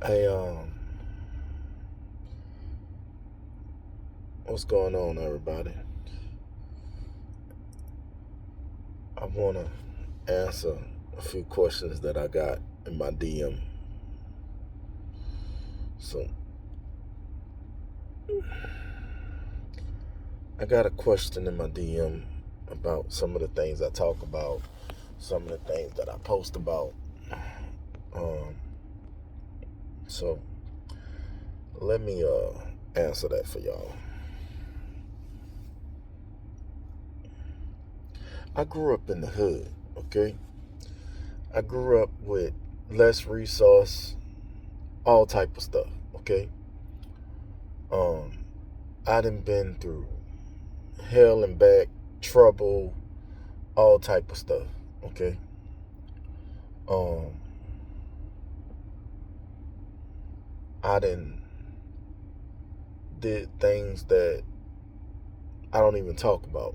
Hey, what's going on, everybody? I want to answer a few questions that I got in my DM. So, I got a question in my DM about some of the things I talk about, some of the things that I post about. Um, so, let me answer that for y'all. I grew up in the hood, okay? I grew up with less resource, all type of stuff, okay? Um, I done been through hell and back, trouble, all type of stuff. Okay. Um, I done did things that I don't even talk about.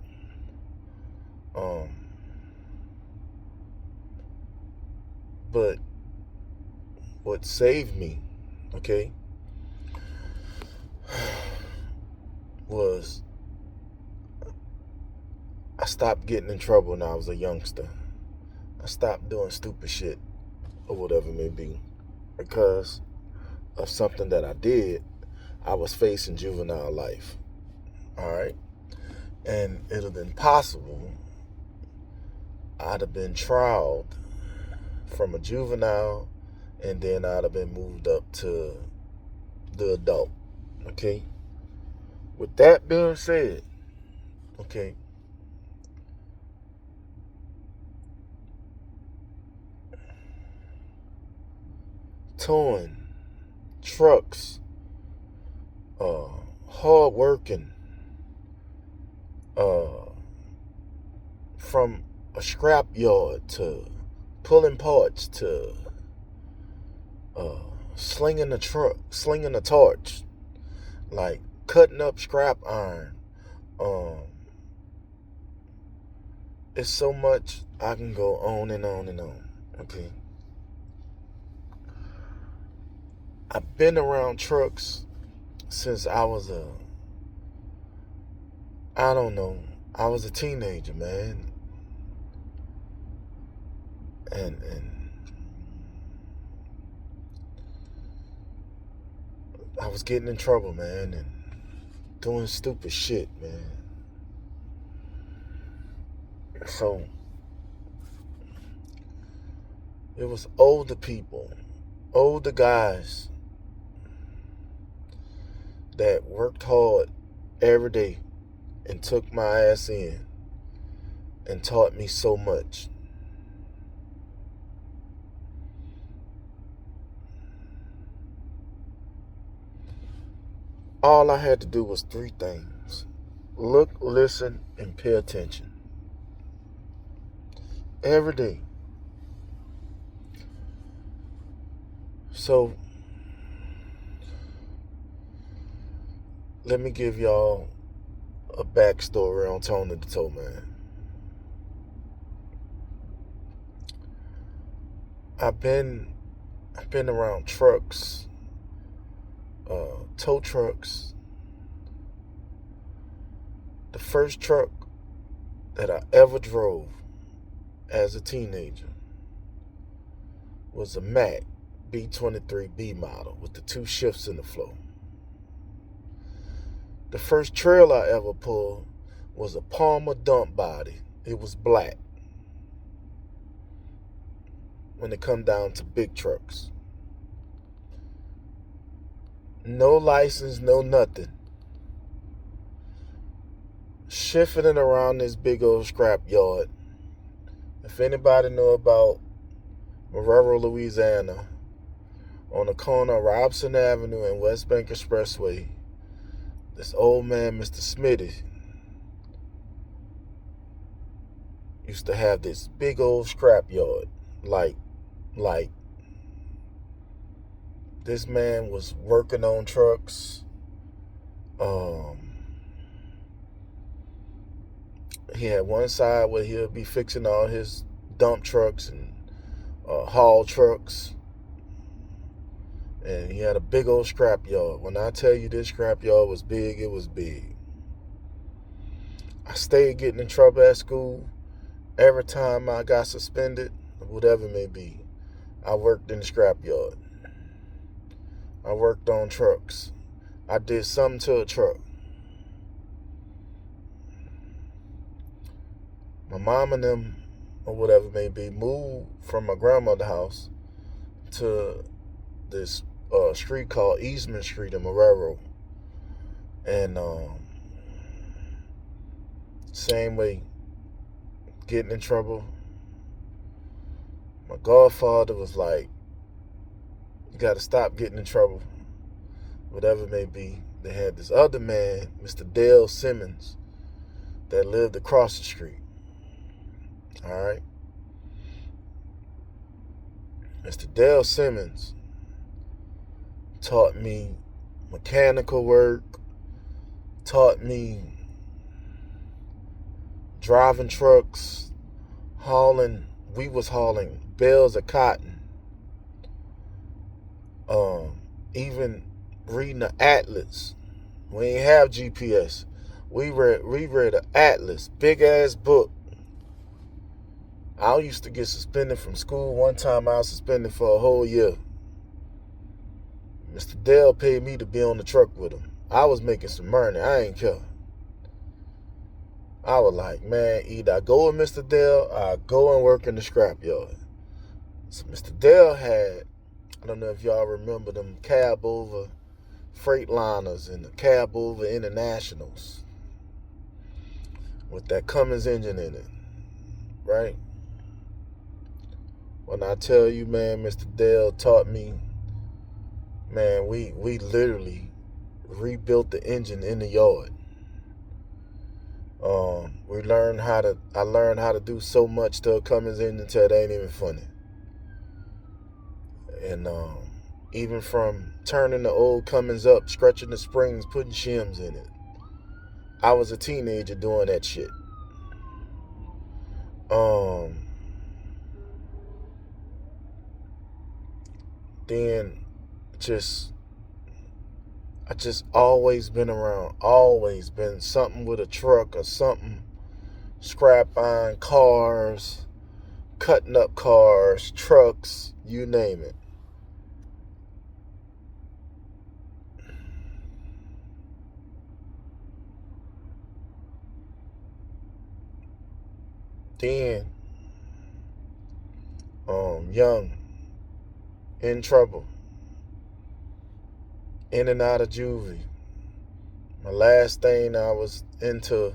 Um, but what saved me, okay, was I stopped getting in trouble when I was a youngster. I stopped doing stupid shit or whatever it may be because of something that I did. I was facing juvenile life. All right. And it would have been possible I'd have been trialed from a juvenile and then I'd have been moved up to the adult. Okay? With that being said, okay, towing trucks, uh, hard working, uh, from a scrap yard to pulling parts to uh, slinging a truck, slinging a torch, like cutting up scrap iron. Um, it's so much I can go on and on and on. Okay, I've been around trucks since I don't know, I was a teenager, man, and I was getting in trouble, man, and doing stupid shit, man. So it was older people, older guys that worked hard every day and took my ass in and taught me so much. All I had to do was three things: look, listen, and pay attention. Every day. So let me give y'all a backstory on Tonythetowman. I've been I've been around trucks, tow trucks. The first truck that I ever drove as a teenager was a Mack B23B model with the two shifts in the floor. The first trailer I ever pulled was a Palmer dump body. It was black when it come down to big trucks. No license, no nothing. Shifting it around this big old scrap yard. If anybody know about Marrero, Louisiana, on the corner of Robson Avenue and West Bank Expressway, this old man, Mr. Smitty, used to have this big old scrap yard. Like this man was working on trucks. Um, he had one side where he'll be fixing all his dump trucks and haul trucks, And he had a big old scrap yard. When I tell you this scrap yard was big, it was big. I stayed getting in trouble at school. Every time I got suspended, whatever it may be, I worked in the scrap yard. I worked on trucks. I did something to a truck. My mom and them, or whatever it may be, moved from my grandmother's house to this street called Eastman Street in Marrero. And same way, getting in trouble. My godfather was like, you got to stop getting in trouble. Whatever it may be. They had this other man, Mr. Dale Simmons, that lived across the street. All right? Mr. Dale Simmons taught me mechanical work, taught me driving trucks, we was hauling bales of cotton, even reading the atlas. We ain't have GPS. We read an atlas, big ass book. I used to get suspended from school. One time I was suspended for a whole year. Mr. Dale paid me to be on the truck with him. I was making some money. I ain't care. I was like, man, either I go with Mr. Dale or I go and work in the scrapyard. So Mr. Dale had, I don't know if y'all remember them cab over Freightliners and the cab over Internationals with that Cummins engine in it, right? When I tell you, man, Mr. Dale taught me, man, we literally rebuilt the engine in the yard. I learned how to do so much to a Cummins engine until it ain't even funny. And even from turning the old Cummins up, stretching the springs, putting shims in it. I was a teenager doing that shit. Then I just always been around, always been something with a truck or something, scrap iron, cars, cutting up cars, trucks, you name it. Then, young, in trouble, in and out of juvie. My last thing I was into,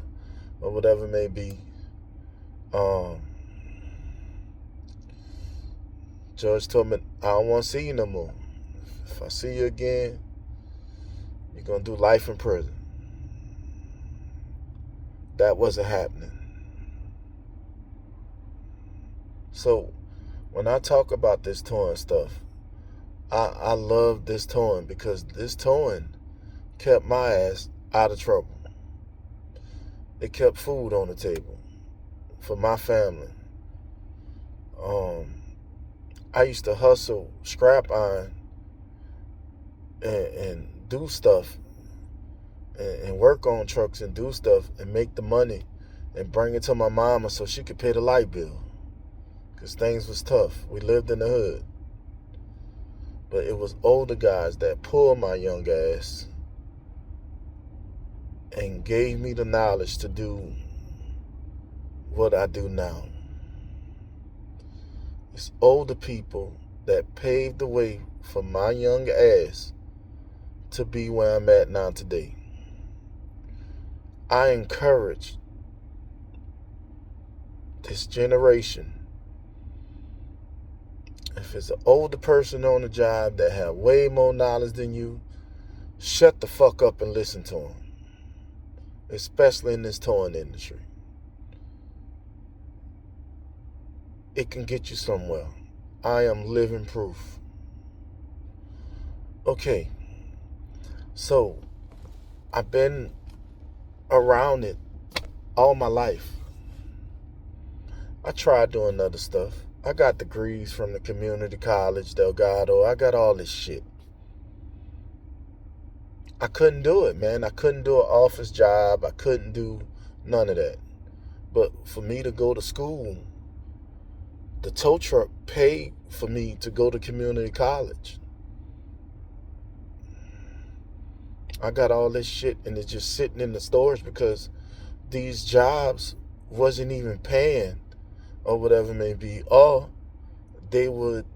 or whatever it may be, judge told me, I don't want to see you no more. If I see you again, you're going to do life in prison. That wasn't happening. So when I talk about this towing stuff, I love this towing because this towing kept my ass out of trouble. It kept food on the table for my family. I used to hustle scrap iron and do stuff and work on trucks and do stuff and make the money and bring it to my mama so she could pay the light bill. Because things was tough. We lived in the hood. But it was older guys that pulled my young ass and gave me the knowledge to do what I do now. It's older people that paved the way for my young ass to be where I'm at now today. I encourage this generation, if it's an older person on the job that have way more knowledge than you, shut the fuck up and listen to them. Especially in this towing industry. It can get you somewhere. I am living proof. Okay, so I've been around it all my life. I tried doing other stuff. I got degrees from the community college, Delgado. I got all this shit. I couldn't do it, man. I couldn't do an office job. I couldn't do none of that. But for me to go to school, the tow truck paid for me to go to community college. I got all this shit and it's just sitting in the storage because these jobs wasn't even paying or whatever it may be. Or they would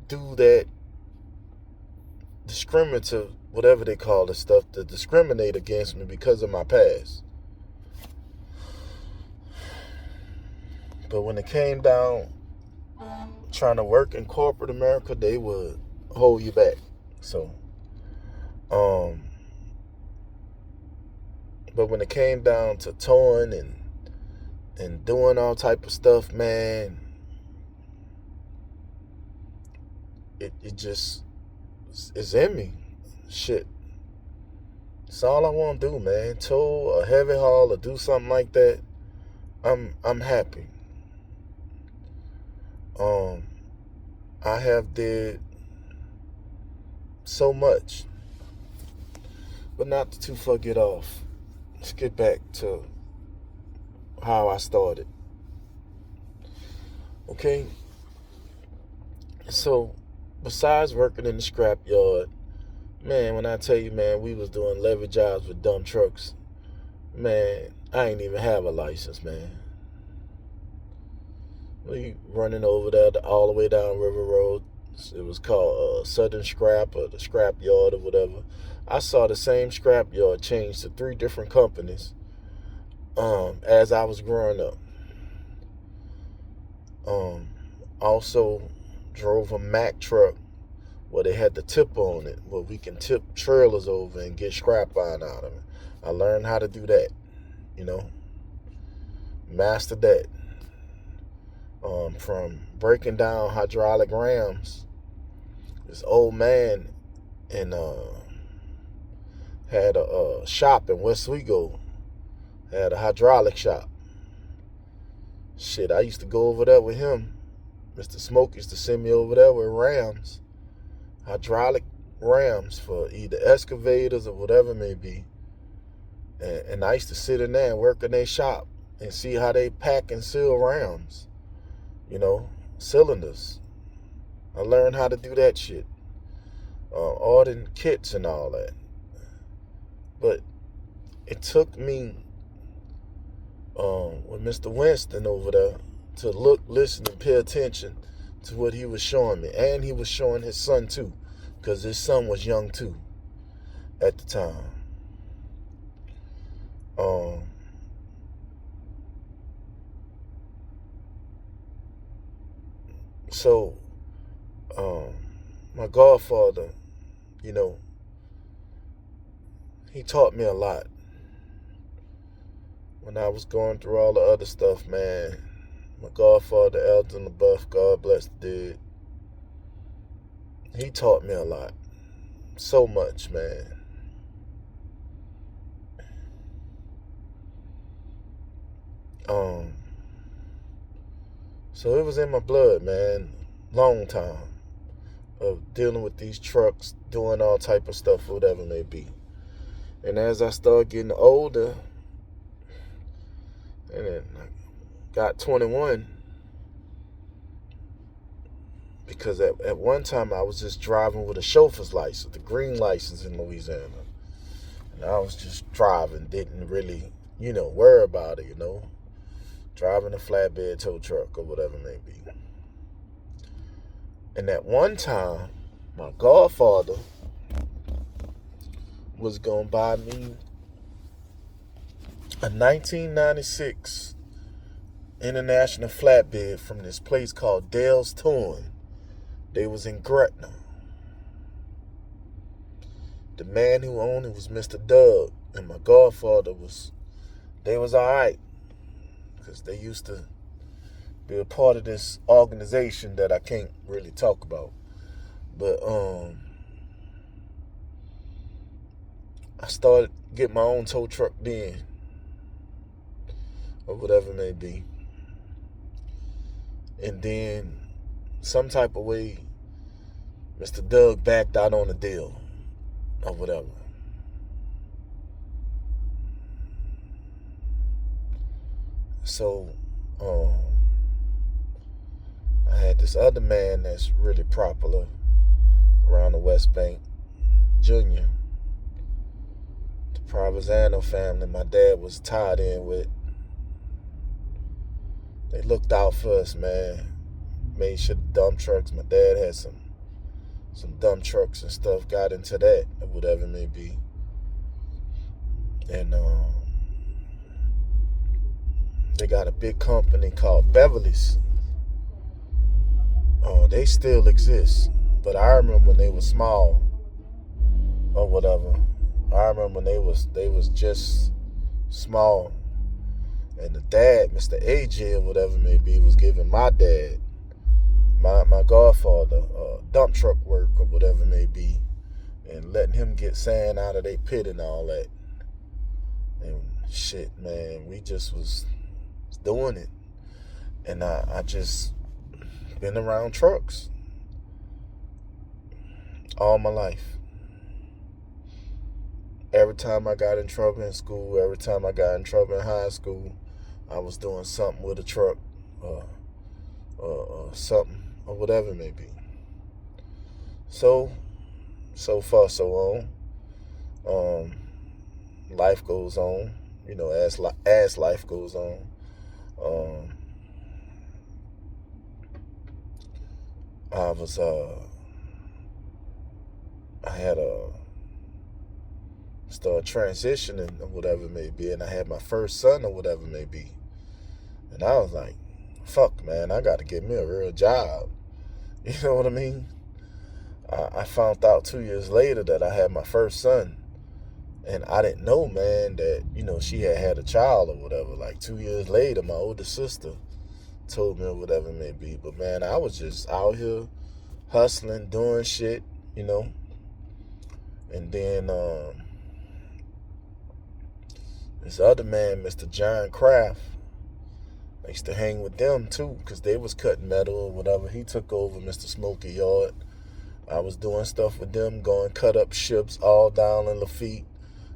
do that discriminative, whatever they call the stuff, to discriminate against me because of my past. But when it came down trying to work in corporate America, they would hold you back. So, but when it came down to towing and doing all type of stuff, man, it just is in me. Shit. It's all I want to do, man. Tow a heavy haul or do something like that. I'm happy. I have did so much, but not to too far get off. Let's get back to how I started. Okay, so besides working in the scrap yard, man, when I tell you, man, we was doing levy jobs with dump trucks, man, I ain't even have a license, man. We running over there all the way down River Road. It was called Southern Scrap or the Scrap Yard or whatever. I saw the same scrap yard change to 3 different companies as I was growing up. Also drove a Mack truck where they had the tip on it, where we can tip trailers over and get scrap iron out of it. I learned how to do that, mastered that. From breaking down hydraulic rams. This old man had a shop in West Wego, had a hydraulic shop. Shit, I used to go over there with him. Mr. Smoke used to send me over there with rams, hydraulic rams for either excavators or whatever it may be. And I used to sit in there and work in their shop and see how they pack and seal rams. Cylinders. I learned how to do that shit. Ordering kits and all that. But it took me with Mr. Winston over there to look, listen, and pay attention to what he was showing me. And he was showing his son too, because his son was young too at the time. So, my godfather, he taught me a lot. When I was going through all the other stuff, man, my godfather, Elton LaBeouf, God bless the dead, he taught me a lot. So much, man. So it was in my blood, man. Long time of dealing with these trucks, doing all type of stuff, whatever it may be. And as I started getting older, and then I got 21, because at one time I was just driving with a chauffeur's license, the green license in Louisiana. And I was just driving, didn't really, worry about it, driving a flatbed tow truck or whatever it may be. And at one time, my godfather was going to buy me a 1996 International flatbed from this place called Dale's Towing. They was in Gretna. The man who owned it was Mr. Doug, and my godfather they was all right, because they used to be a part of this organization that I can't really talk about. But I started getting my own tow truck then, or whatever it may be. And then some type of way, Mr. Doug backed out on the deal or whatever. So, um, I had this other man that's really popular around the West Bank, Junior. The Provenzano family my dad was tied in with. They looked out for us, man. Made sure the dump trucks. My dad had some dump trucks and stuff. Got into that, or whatever it may be. And they got a big company called Beverly's. They still exist, but I remember when they were small, or whatever. I remember when they was just small, and the dad, Mr. AJ or whatever it may be, was giving my dad, my godfather, dump truck work or whatever it may be, and letting him get sand out of their pit and all that. And shit, man, we just was doing it. And I just been around trucks all my life. Every time I got in trouble in school, every time I got in trouble in high school, I was doing something with a truck, something, or whatever it may be. So far, so on. Life goes on, as life goes on. I was, I had start transitioning or whatever it may be, and I had my first son or whatever it may be. And I was like, fuck, man, I got to get me a real job. You know what I mean? I found out 2 years later that I had my first son. And I didn't know, man, that, she had a child or whatever. Like 2 years later, my older sister told me or whatever it may be. But, man, I was just out here hustling, doing shit, And then this other man, Mr. John Kraft, I used to hang with them too, because they was cutting metal or whatever. He took over Mr. Smoky Yard. I was doing stuff with them, going cut up ships all down in Lafitte,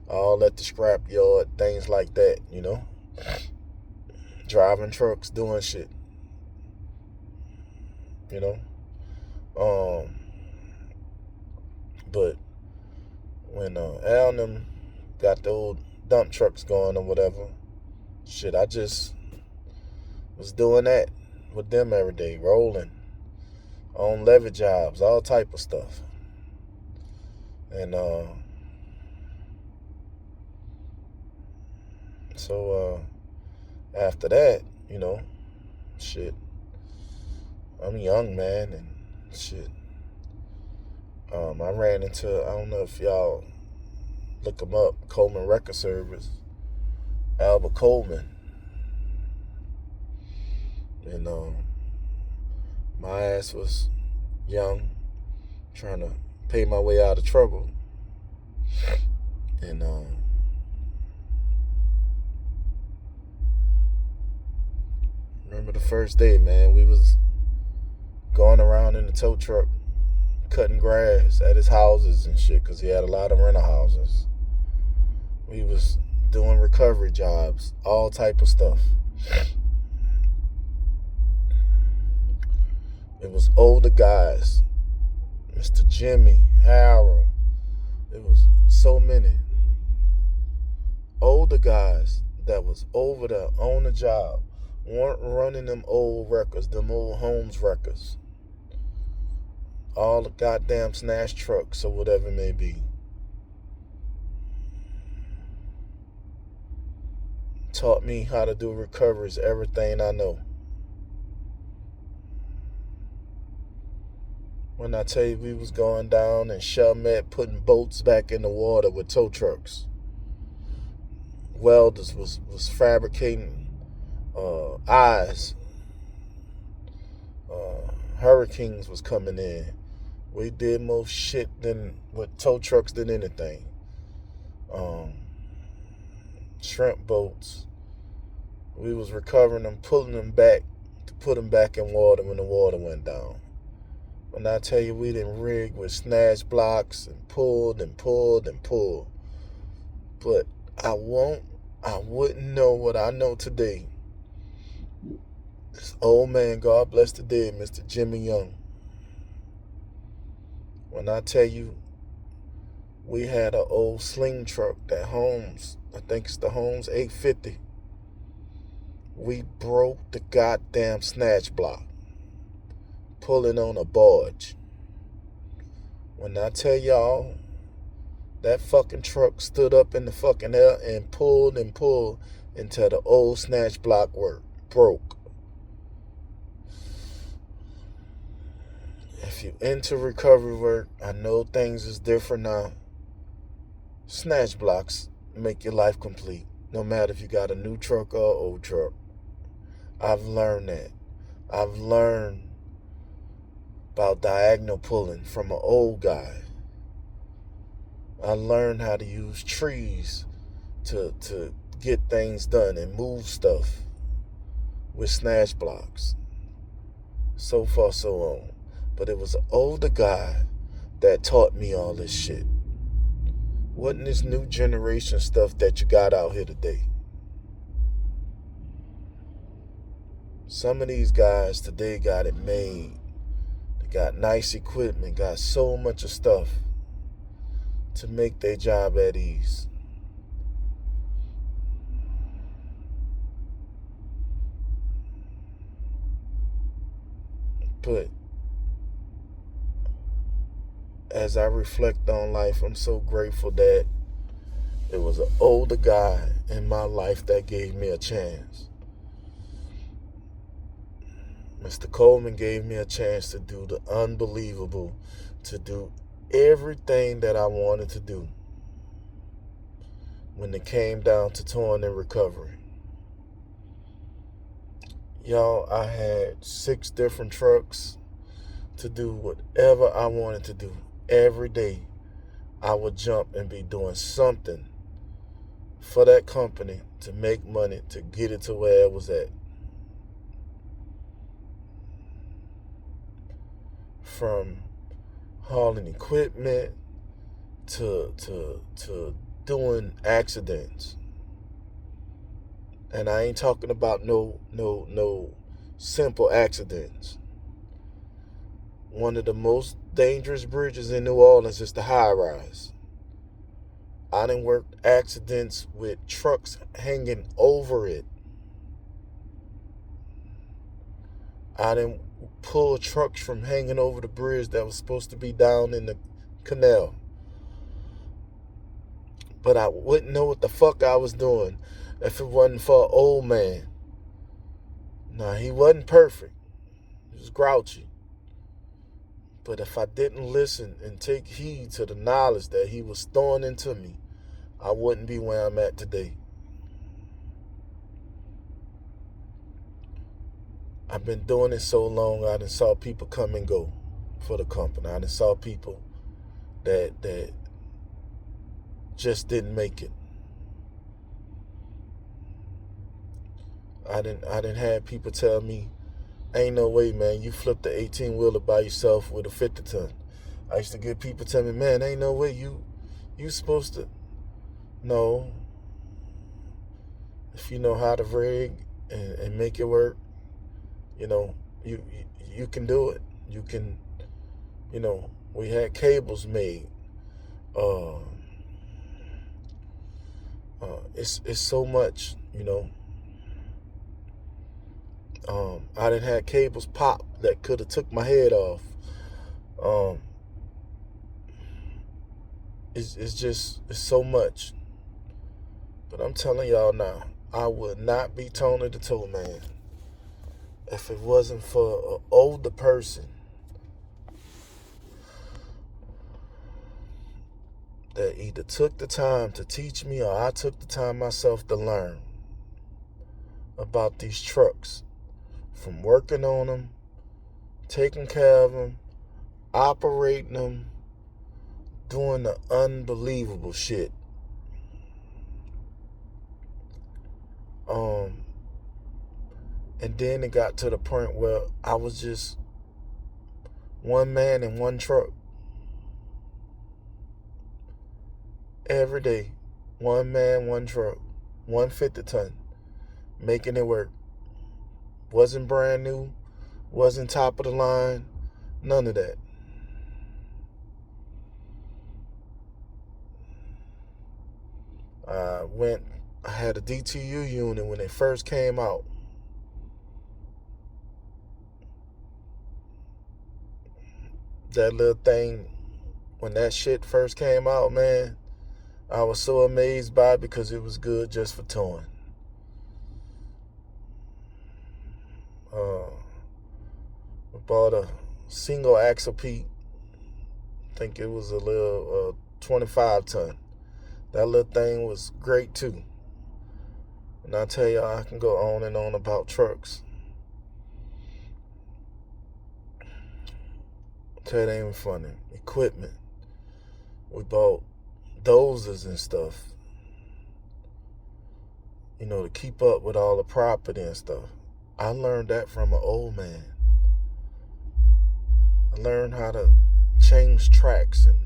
all at the scrap yard, things like that, Driving trucks, doing shit, But when Al and them got the old dump trucks going or whatever, shit, I just was doing that with them every day, rolling on levy jobs, all type of stuff. And so after that, shit, I'm a young man and shit. I ran into, I don't know if y'all look him up, Coleman Record Service, Albert Coleman. And my ass was young, trying to pay my way out of trouble. And remember the first day, man, we was going around in the tow truck, cutting grass at his houses and shit, because he had a lot of rental houses. We was doing recovery jobs, all type of stuff. It was older guys, Mr. Jimmy, Harold. It was so many older guys that was over there on the job, weren't running them old records, them old Holmes records, all the goddamn snatch trucks or whatever it may be. Taught me how to do recoveries, everything I know. When I tell you we was going down in Chalmette putting boats back in the water with tow trucks. Welders was fabricating eyes. Hurricanes was coming in. We did more shit with tow trucks than anything. Shrimp boats. We was recovering them, pulling them back to put them back in water when the water went down. When I tell you we done rigged with snatch blocks and pulled and pulled and pulled. But I wouldn't know what I know today This old man, God bless the dead, Mr. Jimmy Young. When I tell you, we had an old sling truck that Holmes, I think it's the Holmes 850. We broke the goddamn snatch block, pulling on a barge. When I tell y'all, that fucking truck stood up in the fucking air and pulled until the old snatch block broke. If you into recovery work, I know things is different now. Snatch blocks make your life complete, no matter if you got a new truck or an old truck. I've learned that. I've learned about diagonal pulling from an old guy. I learned how to use trees to get things done and move stuff with snatch blocks. So far, so on. But it was an older guy that taught me all this shit. Wasn't this new generation stuff that you got out here today. Some of these guys today got it made. They got nice equipment, got so much of stuff to make their job at ease. But as I reflect on life, I'm so grateful that it was an older guy in my life that gave me a chance. Mr. Coleman gave me a chance to do the unbelievable, to do everything that I wanted to do when it came down to touring and recovery. Y'all, I had 6 different trucks to do whatever I wanted to do. Every day, I would jump and be doing something for that company to make money, to get it to where it was at. From hauling equipment to doing accidents. And I ain't talking about no simple accidents. One of the most dangerous bridges in New Orleans is the high rise. I done worked accidents with trucks hanging over it. I done pulled trucks from hanging over the bridge that was supposed to be down in the canal. But I wouldn't know what the fuck I was doing if it wasn't for an old man. Now, he wasn't perfect. He was grouchy. But if I didn't listen and take heed to the knowledge that he was throwing into me, I wouldn't be where I'm at today. I've been doing it so long, I done saw people come and go for the company. I done saw people that just didn't make it. I didn't have people tell me, ain't no way, man, you flipped the 18-wheeler by yourself with a 50-ton. I used to get people tell me, man, ain't no way you supposed to. No. If you know how to rig and make it work, you know, you can do it. You can, we had cables made. It's so much, I done had cables pop that could have took my head off. It's so much. But I'm telling y'all now, I would not be Tonythetowman if it wasn't for an older person that either took the time to teach me or I took the time myself to learn about these trucks. From working on them, taking care of them, operating them, doing the unbelievable shit. And then it got to the point where I was just one man in one truck. Every day, one man, one truck, 150-ton, making it work. Wasn't brand new, wasn't top of the line, none of that. I had a DTU unit when it first came out. That little thing, when that shit first came out, man, I was so amazed by it because it was good just for towing. We bought a single axle Pete. I think it was a little 25 ton. That little thing was great too. And I tell y'all, I can go on and on about trucks. Tell you, it ain't even funny. Equipment. We bought dozers and stuff, to keep up with all the property and stuff. I learned that from an old man. I learned how to change tracks and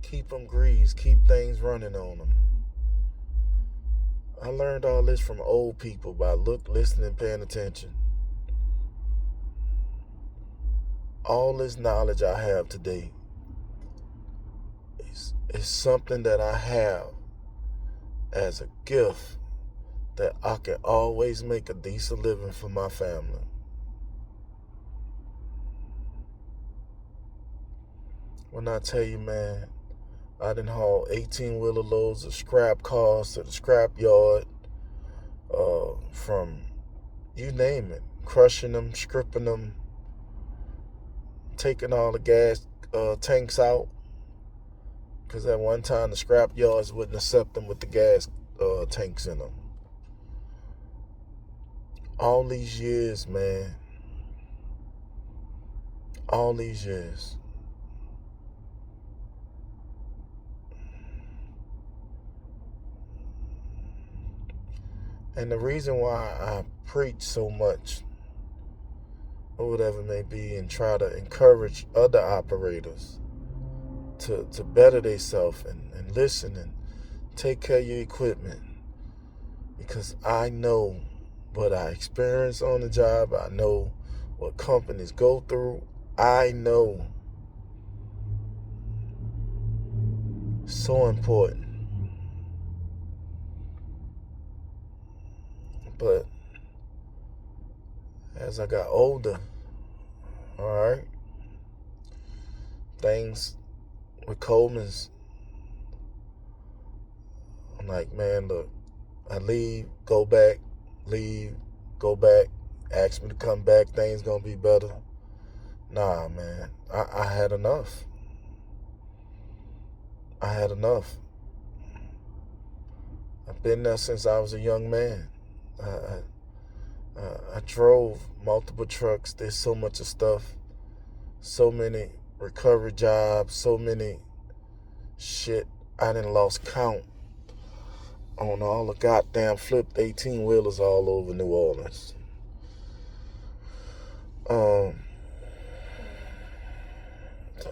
keep them greased, keep things running on them. I learned all this from old people by listening, paying attention. All this knowledge I have today is something that I have as a gift that I can always make a decent living for my family. When I tell you, man, I done haul 18-wheeler loads of scrap cars to the scrap yard, from you name it, crushing them, stripping them, taking all the gas tanks out, because at one time the scrap yards wouldn't accept them with the gas tanks in them. All these years, man, all these years. And the reason why I preach so much, or whatever it may be, and try to encourage other operators to better themselves and listen and take care of your equipment, because I know what I experience on the job. I know what companies go through. I know. So important. But as I got older, all right, things with Coleman's, I'm like, man, look, I leave, go back, ask me to come back, things gonna be better. Nah, man, I had enough. I had enough. I've been there since I was a young man. I drove multiple trucks. There's so much of stuff, so many recovery jobs, so many shit. I done lost count on all the goddamn flipped 18-wheelers all over New Orleans. The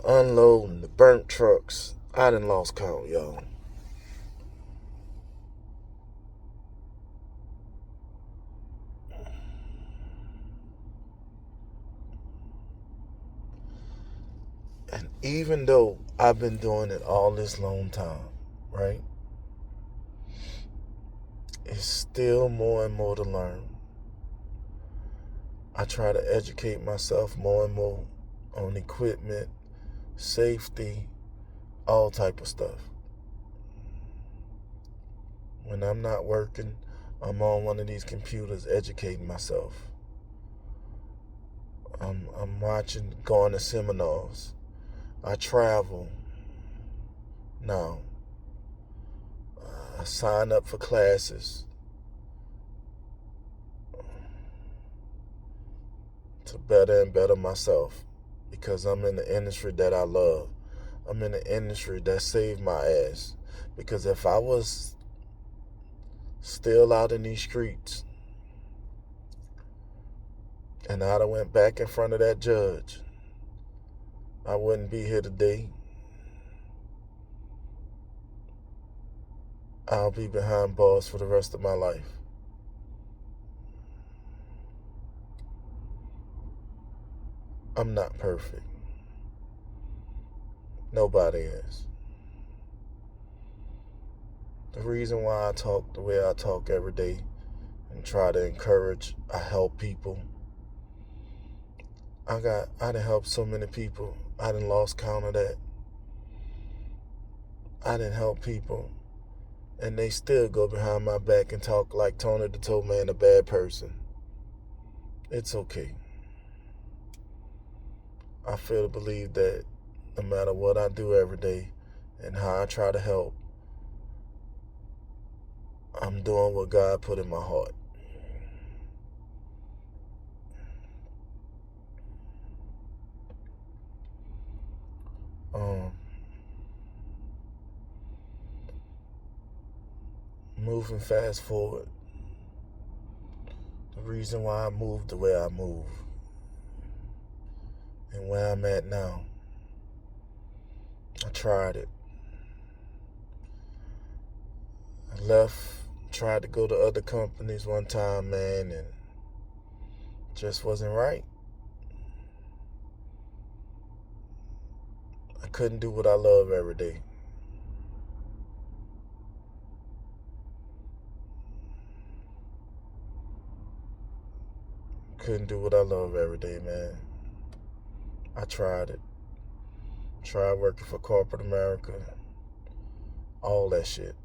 unloading, the burnt trucks, I done lost count, y'all. And even though I've been doing it all this long time, right? It's still more and more to learn. I try to educate myself more and more on equipment, safety, all type of stuff. When I'm not working, I'm on one of these computers educating myself. I'm watching, going to seminars. I travel now. I sign up for classes to better and better myself, because I'm in the industry that I love. I'm in the industry that saved my ass. Because if I was still out in these streets and I'd have went back in front of that judge, I wouldn't be here today. I'll be behind bars for the rest of my life. I'm not perfect. Nobody is. The reason why I talk the way I talk every day and try to encourage, I help people. I done helped so many people. I done lost count of that. I done help people, and they still go behind my back and talk like Tonythetowman a bad person. It's okay. I feel to believe that no matter what I do every day and how I try to help, I'm doing what God put in my heart. Moving fast forward, the reason why I moved the way I move and where I'm at now, I tried it. I left, tried to go to other companies one time, man, and just wasn't right. I couldn't do what I love every day. Couldn't do what I love every day, man. I tried it. Tried working for corporate America. All that shit.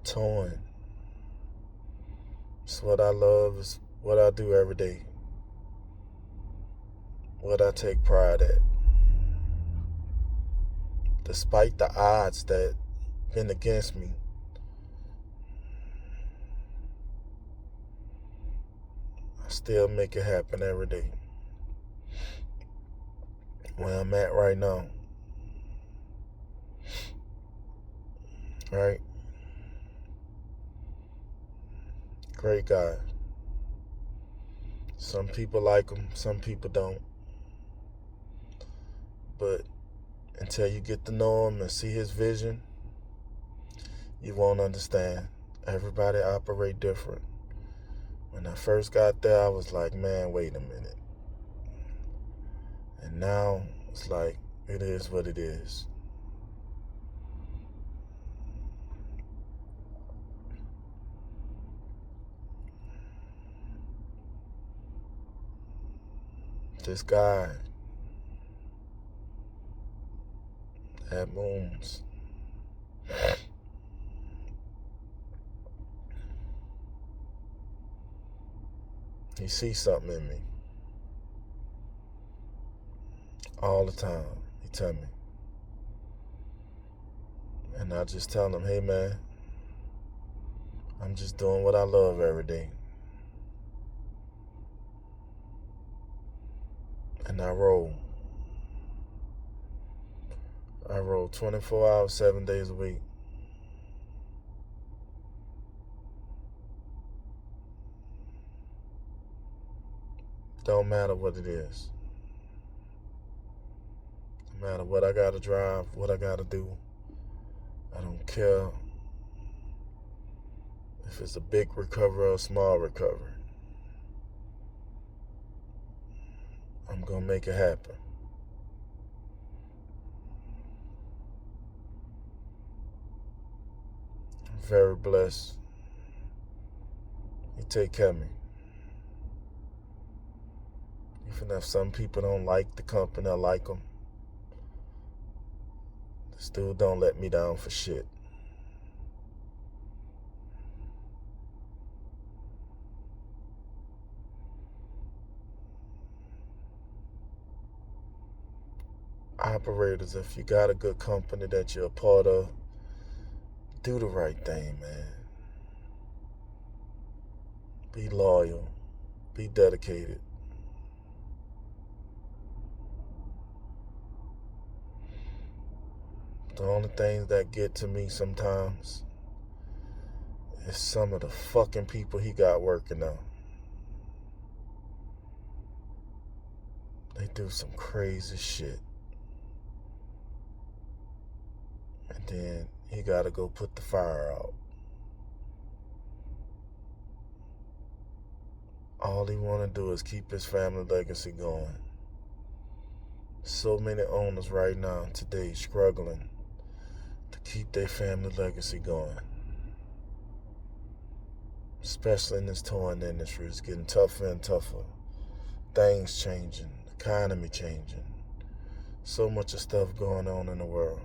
Torn. It's what I love. It's what I do every day. What I take pride at. Despite the odds that been against me, I still make it happen every day. Where I'm at right now. Right? Great guy. Some people like him, some people don't. But until you get to know him and see his vision, you won't understand. Everybody operate different. When I first got there, I was like, man, wait a minute. And now it's like, it is what it is. This guy had moons. He sees something in me. All the time, he tell me. And I just tell him, hey man, I'm just doing what I love every day. And I roll. I roll 24 hours, 7 days a week. Don't matter what it is. No matter what I gotta drive, what I gotta do. I don't care if it's a big recovery or a small recovery. I'm gonna make it happen. I'm very blessed. He take care of me. Even if some people don't like the company, I like them. This dude don't let me down for shit. Operators, if you got a good company that you're a part of, do the right thing, man. Be loyal. Be dedicated. The only things that get to me sometimes is some of the fucking people he got working on. They do some crazy shit. and then he got to go put the fire out. All he want to do is keep his family legacy going. So many owners right now today struggling to keep their family legacy going. Especially in this towing industry. It's getting tougher and tougher. Things changing, economy changing. So much of stuff going on in the world.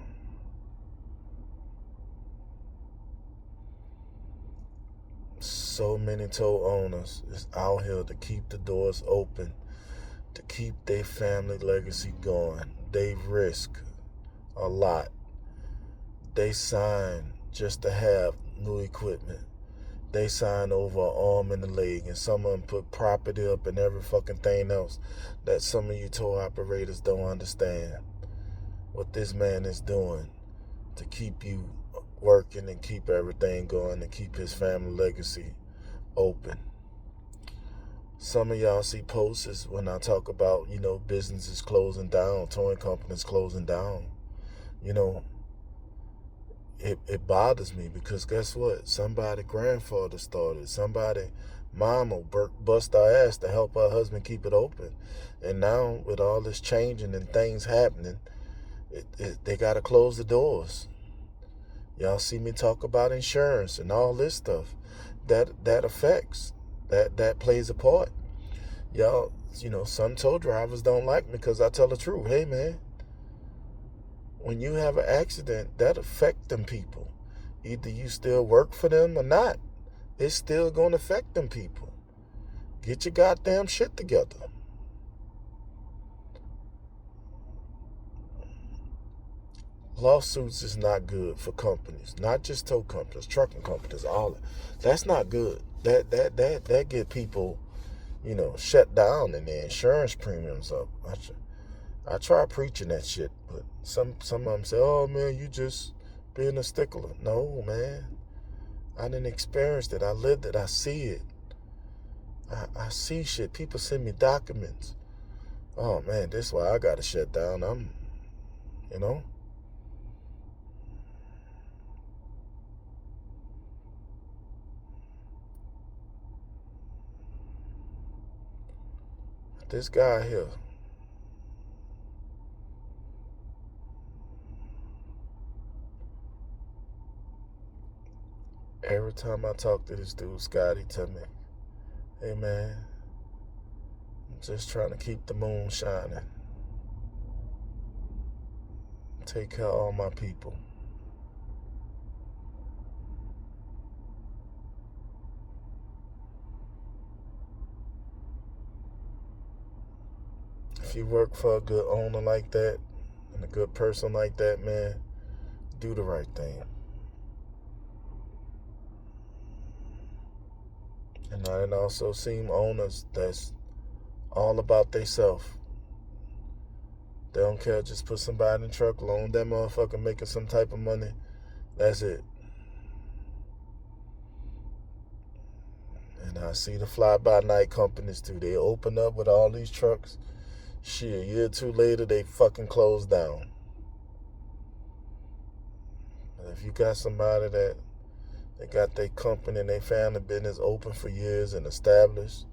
So many tow owners is out here to keep the doors open, to keep their family legacy going. They risk a lot. They sign just to have new equipment. They sign over an arm and a leg, and some of them put property up and every fucking thing else that some of you tow operators don't understand what this man is doing to keep you working and keep everything going and keep his family legacy open. Some of y'all see posts when I talk about, businesses closing down, towing companies closing down. It bothers me because guess what? Somebody grandfather started. Somebody mama bust her ass to help her husband keep it open. And now with all this changing and things happening, they got to close the doors. Y'all see me talk about insurance and all this stuff. That affects. That plays a part. Y'all, some tow drivers don't like me because I tell the truth. Hey, man, when you have an accident, that affects them people. Either you still work for them or not. It's still going to affect them people. Get your goddamn shit together. Lawsuits is not good for companies, not just tow companies, trucking companies, all that. That's not good. That get people, shut down and their insurance premiums up. I try preaching that shit, but some of them say, "Oh man, you just being a stickler." No, man, I didn't experience it. I lived it. I see it. I see shit. People send me documents. Oh man, this is why I gotta shut down. you know. This guy here, every time I talk to this dude, Scott, he tell me, "Hey man, I'm just trying to keep the moon shining. Take care of all my people." If you work for a good owner like that and a good person like that, man, do the right thing. And I also seen owners that's all about theyself. They don't care, just put somebody in the truck, loan that motherfucker making some type of money. That's it. And I see the fly-by-night companies too. They open up with all these trucks. Shit, a year or two later, they fucking close down. And if you got somebody that they got their company and their family business open for years and established,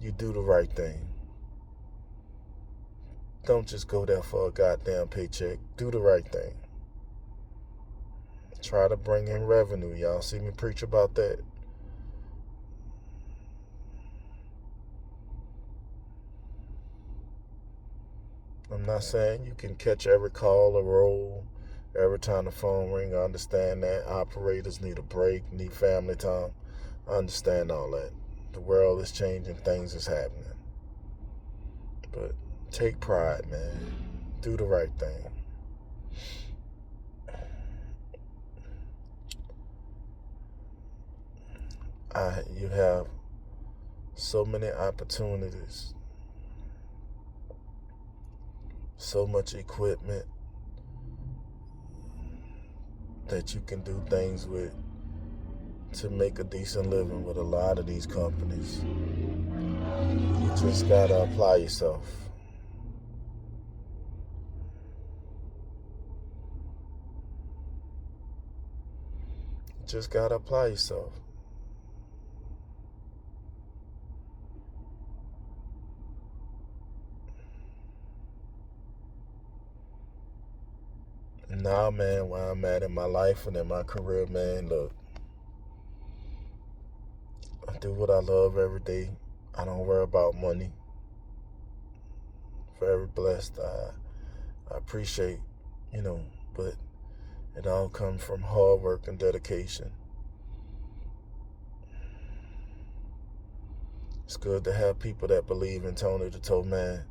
you do the right thing. Don't just go there for a goddamn paycheck. Do the right thing. Try to bring in revenue. Y'all see me preach about that. I'm not saying you can catch every call or roll every time the phone ring. I understand that. Operators need a break, need family time. I understand all that. The world is changing, things is happening. But take pride, man. Do the right thing. You have so many opportunities, so much equipment that you can do things with to make a decent living with a lot of these companies. You just gotta apply yourself. just gotta apply yourself. Nah, man, where I'm at in my life and in my career, man, look, I do what I love every day. I don't worry about money. Very blessed. I appreciate, but it all comes from hard work and dedication. It's good to have people that believe in Tonythetowman.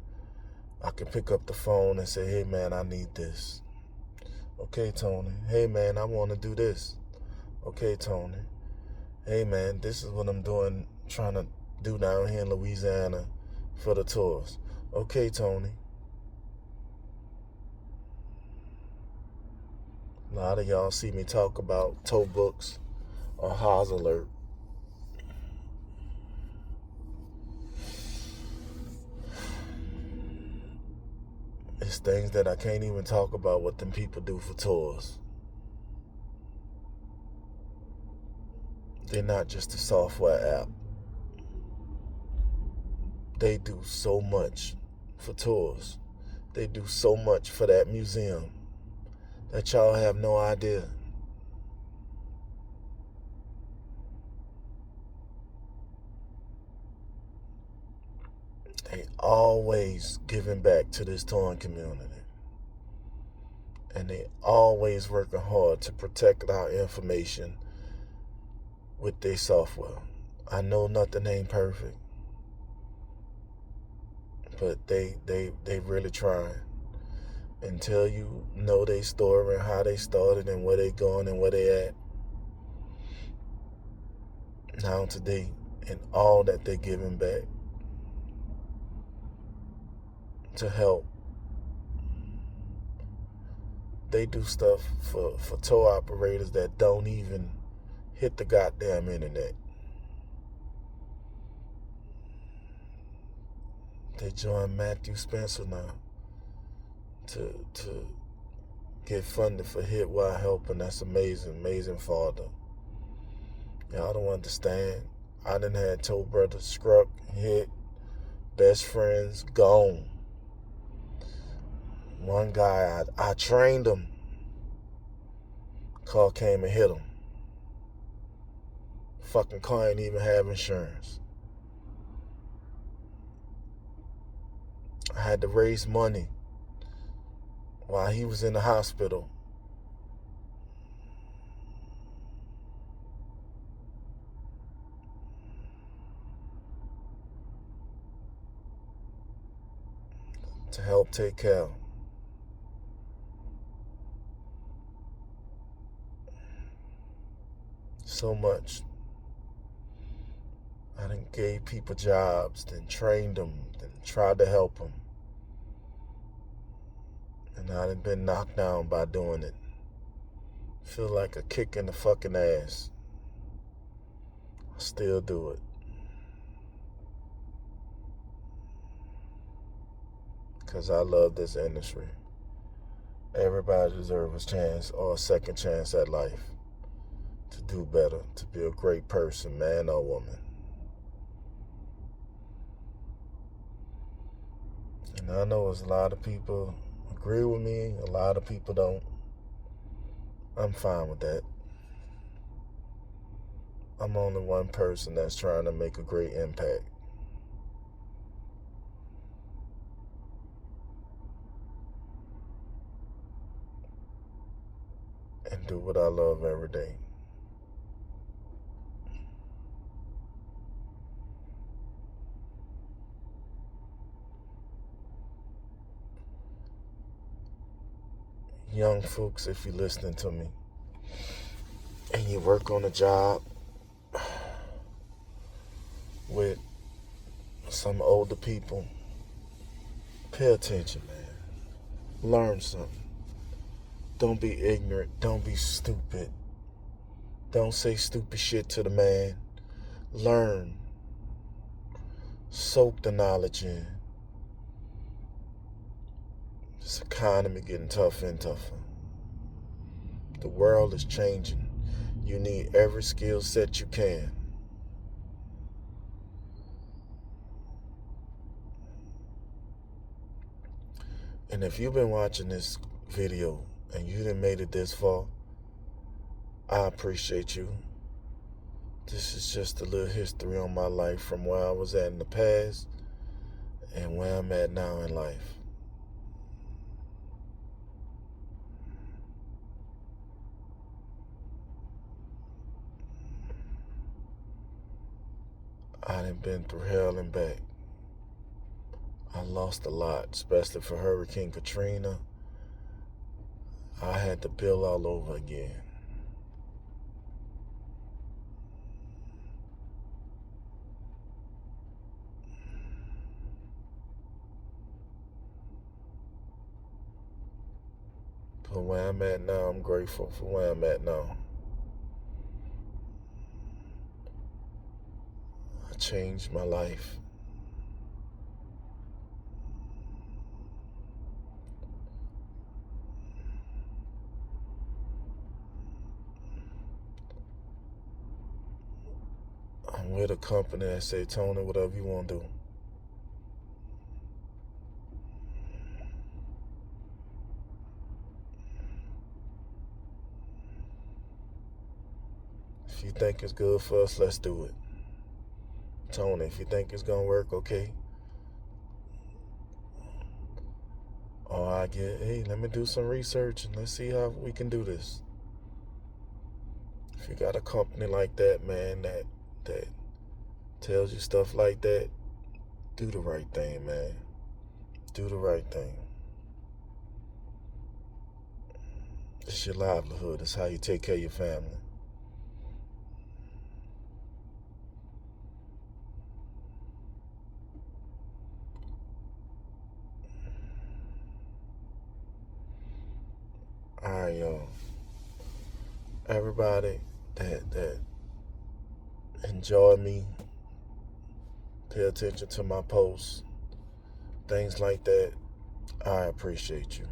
I can pick up the phone and say, hey, man, I need this. Okay, Tony. Hey, man, I want to do this. Okay, Tony. Hey, man, this is what I'm doing, trying to do down here in Louisiana for the tours. Okay, Tony. A lot of y'all see me talk about tow books or Haas Alert. It's things that I can't even talk about what them people do for tours. They're not just a software app. They do so much for tours. They do so much for that museum that y'all have no idea. They always giving back to this touring community. And they always working hard to protect our information with their software. I know nothing ain't perfect, but they really trying. Until you know their story and how they started and where they going and where they at now today and all that they're giving back to help. They do stuff for tour operators that don't even hit the goddamn internet. They join Matthew Spencer now to get funded for Hit While Helping. That's amazing father. Y'all don't understand. I done had Toe Brothers struck, hit, best friends, gone. One guy, I trained him. Car came and hit him. Fucking car ain't even have insurance. I had to raise money while he was in the hospital. To help take care. So much. I done gave people jobs, then trained them, then tried to help them. And I done been knocked down by doing it. Feel like a kick in the fucking ass. I still do it. Because I love this industry. Everybody deserves a chance or a second chance at life to do better, to be a great person, man or woman. And I know there's a lot of people agree with me, a lot of people don't. I'm fine with that. I'm only one person that's trying to make a great impact. And do what I love every day. Young folks, if you're listening to me and you work on a job with some older people, pay attention, man. Learn something. Don't be ignorant. Don't be stupid. Don't say stupid shit to the man. Learn. Soak the knowledge in. This economy getting tougher and tougher. The world is changing. You need every skill set you can. And if you've been watching this video and you done made it this far, I appreciate you. This is just a little history on my life from where I was at in the past and where I'm at now in life. I done been through hell and back. I lost a lot, especially for Hurricane Katrina. I had to build all over again. For where I'm at now, I'm grateful for where I'm at now. I changed my life. I'm with a company that say, Tony, whatever you want to do. If you think it's good for us, let's do it. Tony, if you think it's going to work, okay. Or I get, hey, let me do some research and let's see how we can do this. If you got a company like that, man, that tells you stuff like that, do the right thing, man. Do the right thing. It's your livelihood. It's how you take care of your family. All right, y'all. Everybody that enjoy me, pay attention to my posts, things like that, I appreciate you.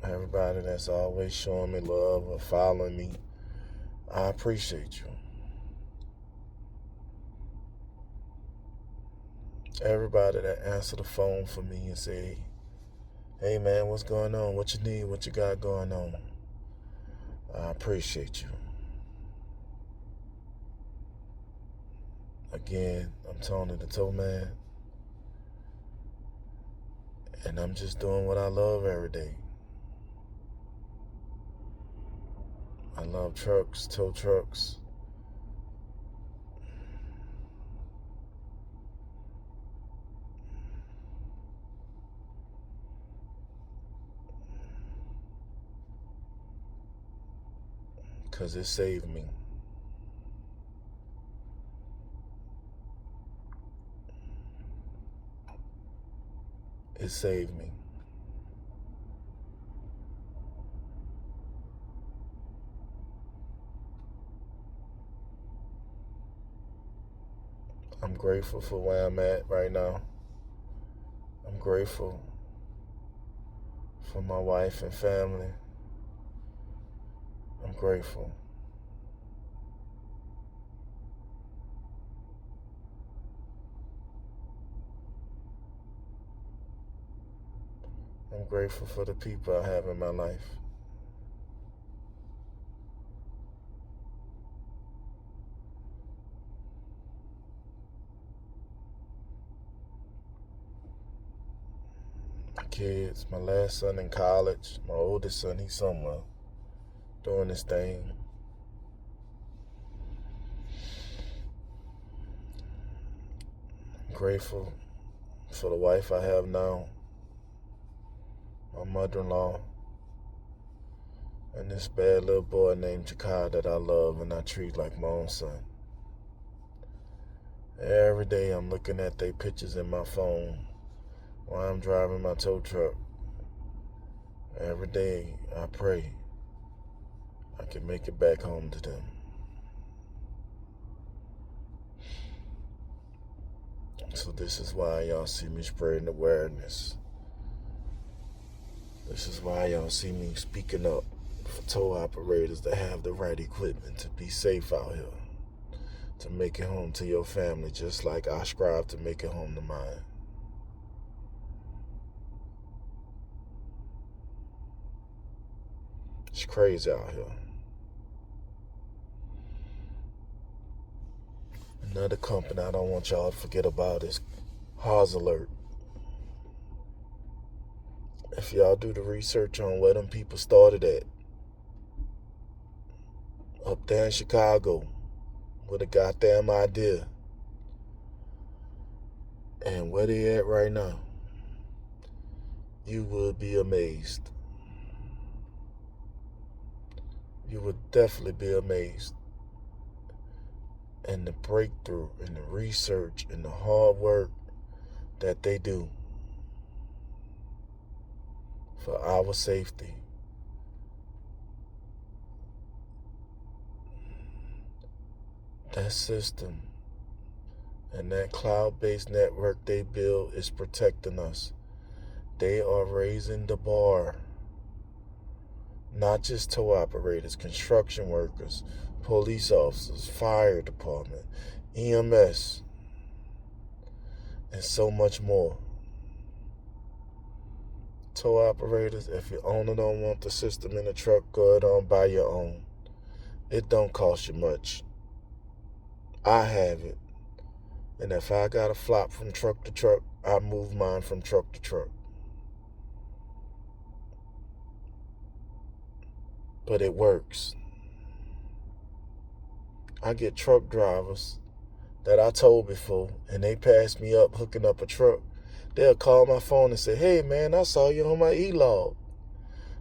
Everybody that's always showing me love or following me, I appreciate you. Everybody that answer the phone for me and say, hey man, what's going on? What you need? What you got going on? I appreciate you. Again, I'm Tonythetowman, and I'm just doing what I love every day. I love trucks, tow trucks. Because it saved me. It saved me. I'm grateful for where I'm at right now. I'm grateful for my wife and family. I'm grateful. I'm grateful for the people I have in my life. My kids, my last son in college, my oldest son, he's somewhere doing his thing. I'm grateful for the wife I have now, my mother-in-law, and this bad little boy named Jakar that I love and I treat like my own son. Every day I'm looking at their pictures in my phone while I'm driving my tow truck. Every day I pray I can make it back home to them. So this is why y'all see me spreading awareness. This is why y'all see me speaking up for tow operators to have the right equipment to be safe out here, to make it home to your family, just like I strive to make it home to mine. It's crazy out here. Another company I don't want y'all to forget about is Haas Alert. If y'all do the research on where them people started at, up there in Chicago, with a goddamn idea, and where they at right now, you would be amazed. You would definitely be amazed. And the breakthrough and the research and the hard work that they do for our safety. That system and that cloud-based network they build is protecting us. They are raising the bar. Not just tow operators, construction workers, police officers, fire department, EMS, and so much more. Tow operators, if your owner don't want the system in the truck, go ahead on buy your own. It don't cost you much. I have it. And if I got to flop from truck to truck, I move mine from truck to truck. But it works. I get truck drivers that I told before, and they pass me up hooking up a truck. They'll call my phone and say, "Hey man, I saw you on my e-log."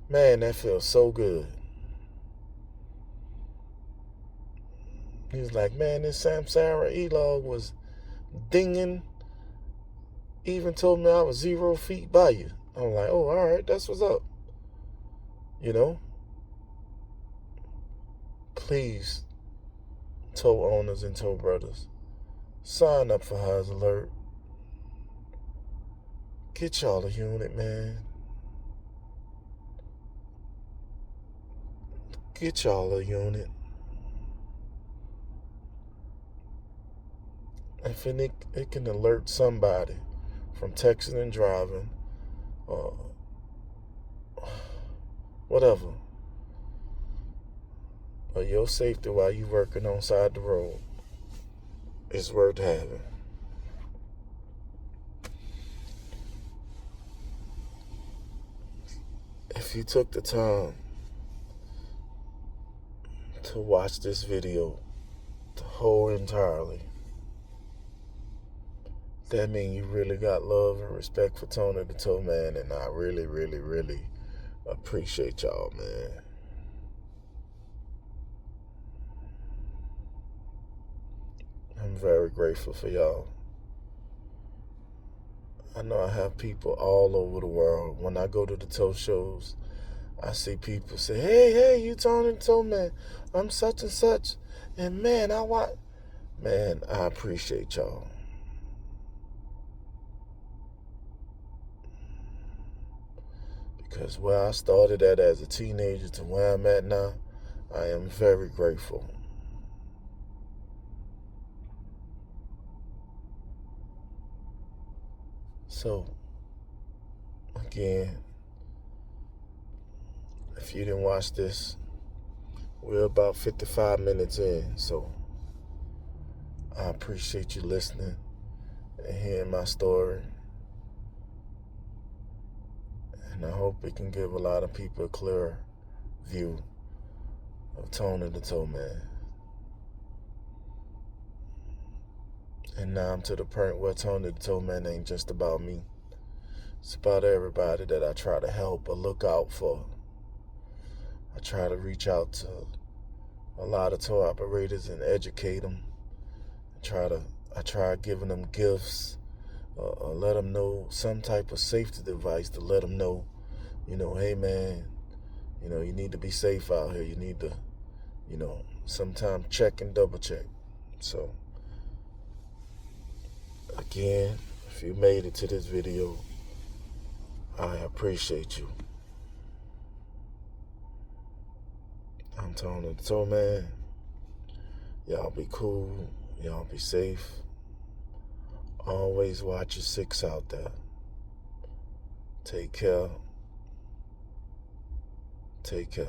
Man, that feels so good. He was like, "Man, this Samsara e-log was dinging. Even told me I was 0 feet by you." I'm like, "Oh, all right, that's what's up." You know? Please, tow owners and tow brothers, sign up for Haas Alert. Get y'all a unit, man. Get y'all a unit. If it can alert somebody from texting and driving, or whatever, or your safety while you working on side the road, it's worth having. If you took the time to watch this video the whole entirely, that means you really got love and respect for Tonythetowman, and I really, really, really appreciate y'all, man. I'm very grateful for y'all. I know I have people all over the world. When I go to the tow shows, I see people say, hey, you Tonythetowman, I'm such and such. And man, I appreciate y'all. Because where I started at as a teenager to where I'm at now, I am very grateful. So, again, if you didn't watch this, we're about 55 minutes in, so I appreciate you listening and hearing my story. And I hope it can give a lot of people a clearer view of Tonythetowman. And now I'm to the point where Tonythetowman ain't just about me. It's about everybody that I try to help or look out for. I try to reach out to a lot of tow operators and educate them. I try giving them gifts, or let them know some type of safety device to let them know, hey man, you need to be safe out here. You need to, sometimes check and double check. So, again, if you made it to this video, I appreciate you. I'm Tonythetowman. Y'all be cool. Y'all be safe. Always watch your six out there. Take care. Take care.